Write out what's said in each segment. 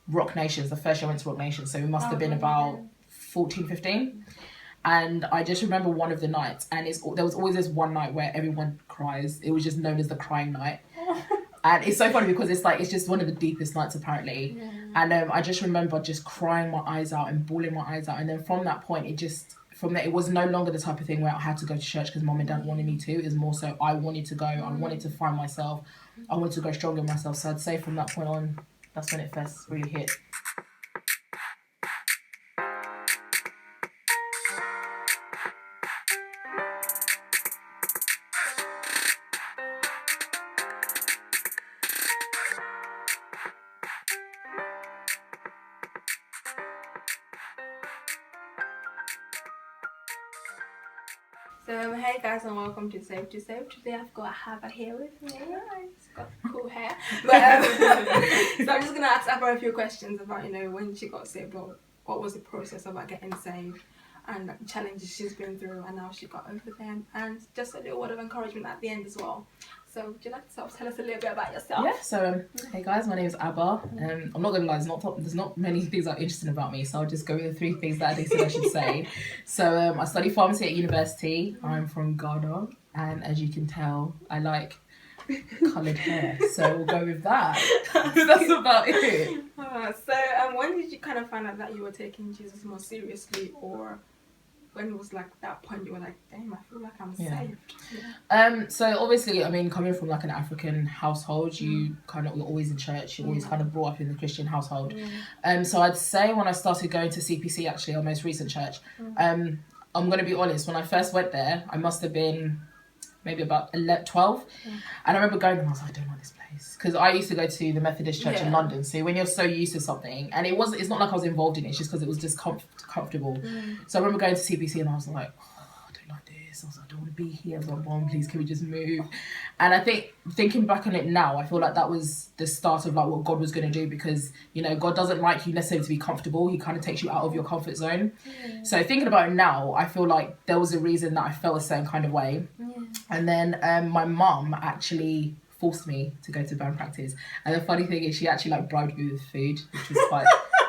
Rock Nations. The first year I went to Rock Nations, so we must have been about 14, 15. And I just remember one of the nights, and there was always this one night where everyone cries. It was just known as the crying night. And it's so funny because it's just one of the deepest nights apparently. Yeah. And I just remember just crying my eyes out and bawling my eyes out. And then from that point, from there, it was no longer the type of thing where I had to go to church because mum and dad wanted me to. It was more so I wanted to go. I wanted to find myself. I wanted to go stronger in myself. So I'd say from that point on, that's when it first really hit. So hey guys, and welcome to Save to Save. Today I've got Abba here with me. She's got cool hair. But so I'm just gonna ask Abba a few questions about, when she got saved, or what was the process about getting saved, and the challenges she's been through, and how she got over them, and just a little word of encouragement at the end as well. So would you like to sort of tell us a little bit about yourself? Yeah, so hey guys, my name is Abba. I'm not gonna lie, there's not many things that are interesting about me, so I'll just go with the 3 things that they said I should say. So I study pharmacy at Univeristy. I'm from Ghana, and as you can tell, I like coloured hair, so we'll go with that. That's about it. So when did you kind of find out that you were taking Jesus more seriously, or when it was like that point you were like, damn, I feel like I'm saved? Yeah. So obviously, I mean, coming from like an African household, you're always in church, you're always kind of brought up in the Christian household. So I'd say when I started going to CPC, actually, our most recent church, I'm going to be honest, when I first went there, I must have been maybe about 12. And I remember going and I was like, I don't like this place. Because I used to go to the Methodist church in London. So when you're so used to something, and it's not like I was involved in it, it's just because it was just comfortable. So I remember going to CPC and I was like, I don't like this. I was like, I don't want to be here. I was like, Mom, please, can we just move? And I think, thinking back on it now, I feel like that was the start of like what God was going to do, because, God doesn't like you necessarily to be comfortable. He kind of takes you out of your comfort zone. So thinking about it now, I feel like there was a reason that I felt a certain kind of way. And then my mum actually forced me to go to band practice. And the funny thing is, she actually like bribed me with food, which was quite...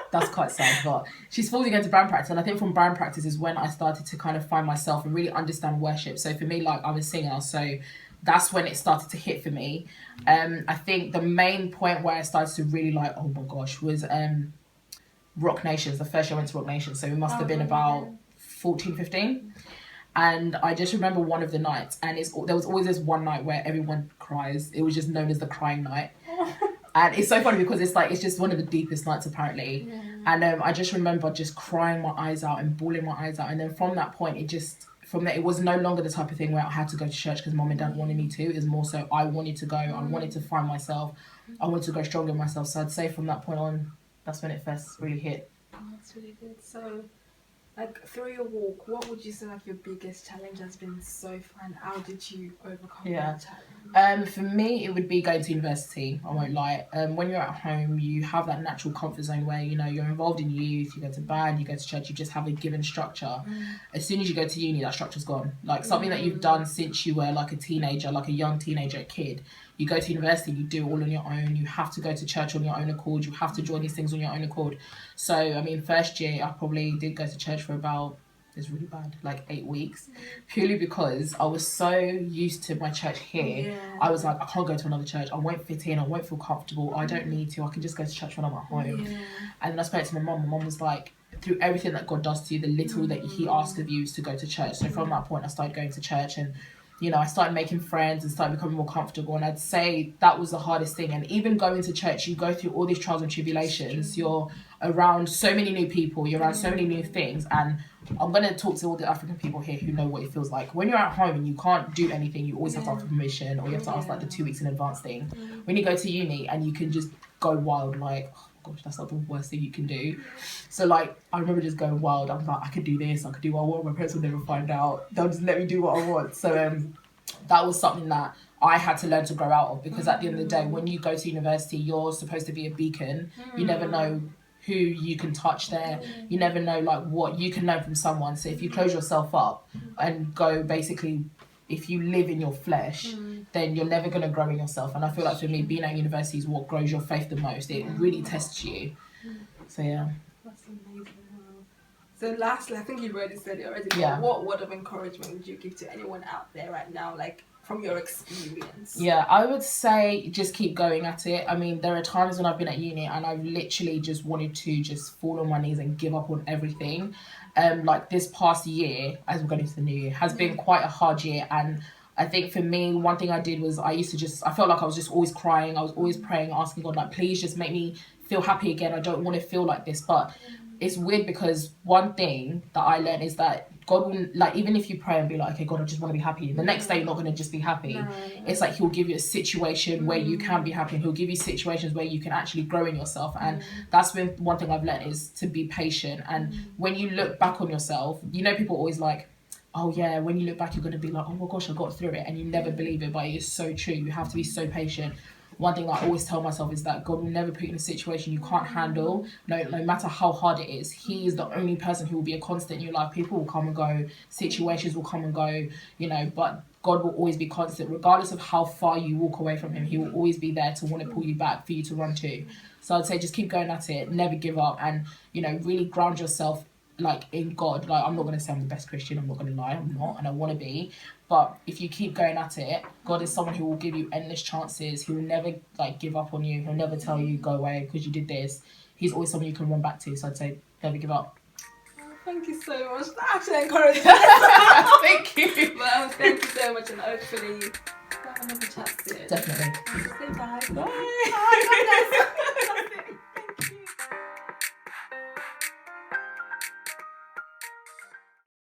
That's quite sad, but she's forced me to go to band practice, and I think from band practice is when I started to kind of find myself and really understand worship. So for me, like, I'm a singer, so that's when it started to hit for me. I think the main point where I started to really like, oh my gosh, was Rock Nations. The first year I went to Rock Nations, so we must have been about 14, 15. And I just remember one of the nights, and there was always this one night where everyone cries. It was just known as the crying night. And it's so funny because it's just one of the deepest nights apparently. And I just remember just crying my eyes out and bawling my eyes out. And then from that point, it was no longer the type of thing where I had to go to church because mum and dad wanted me to. It was more so I wanted to go. I wanted to find myself. I wanted to go stronger in myself. So I'd say from that point on, that's when it first really hit. Oh, that's really good. So, like, through your walk, what would you say like your biggest challenge has been so far, and how did you overcome that challenge? For me, it would be going to university. I won't lie. When you're at home, you have that natural comfort zone where you're involved in youth. You go to band, you go to church. You just have a given structure. As soon as you go to uni, that structure's gone. Like something that you've done since you were like a teenager, like a young teenager, kid. You go to university, you do it all on your own. You have to go to church on your own accord. You have to join these things on your own accord. So, I mean, first year, I probably did go to church for about, it's really bad, like 8 weeks. Purely because I was so used to my church here. I was like, I can't go to another church. I won't fit in. I won't feel comfortable. I don't need to. I can just go to church when I'm at home. And then I spoke to my mum. My mum was like, through everything that God does to you, the little that he asks of you is to go to church. So from that point, I started going to church, and I started making friends and started becoming more comfortable. And I'd say that was the hardest thing. And even going to church, you go through all these trials and tribulations. You're around so many new people. You're around so many new things. And I'm going to talk to all the African people here who know what it feels like. When you're at home and you can't do anything, you always have to ask for permission, or you have to ask like the 2 weeks in advance thing. When you go to uni and you can just go wild, like, oh gosh, that's like the worst thing you can do. So like, I remember just going wild. I was like, I could do this, I could do what I want. My parents will never find out. They'll just let me do what I want. So that was something that I had to learn to grow out of, because at the end of the day, when you go to university, you're supposed to be a beacon. You never know who you can touch there. You never know like what you can learn from someone. So if you close yourself up and go, basically, if you live in your flesh, then you're never going to grow in yourself. And I feel like for me, being at university is what grows your faith the most. It really tests you. So yeah. That's amazing. Wow. So lastly, I think you've already said it already. But Yeah. what word of encouragement would you give to anyone out there right now, like from your experience? Yeah, I would say just keep going at it. I mean, there are times when I've been at uni and I've literally just wanted to just fall on my knees and give up on everything. Like this past year, as we're going into the new year, has been quite a hard year. And I think for me, one thing I did was I felt like I was just always crying. I was always praying, asking God, like, please just make me feel happy again. I don't want to feel like this. But it's weird because one thing that I learned is that God will, like, even if you pray and be like, okay, God, I just want to be happy. The next day, you're not going to just be happy. No. It's like He'll give you a situation where you can be happy, and He'll give you situations where you can actually grow in yourself. And that's been one thing I've learned, is to be patient. And when you look back on yourself, you know, people always like, oh yeah, when you look back, you're going to be like, oh my gosh, I got through it. And you never believe it, but it is so true. You have to be so patient. One thing that I always tell myself is that God will never put you in a situation you can't handle. No matter how hard it is, He is the only person who will be a constant in your life. People will come and go, situations will come and go, you know, but God will always be constant. Regardless of how far you walk away from Him, He will always be there to want to pull you back, for you to run to. So I'd say just keep going at it, never give up, and, you know, really ground yourself like in God. Like, I'm not going to say I'm the best Christian, I'm not going to lie, I'm not, and I want to be. But if you keep going at it, God is someone who will give you endless chances. He will never like give up on you. He'll never tell you go away because you did this. He's always someone you can run back to. So I'd say never give up. Oh, thank you so much. That actually encouraged me. Thank you. Well, thank you so much, and hopefully we'll have another chat soon. Definitely. Say bye. Bye. Bye. God bless.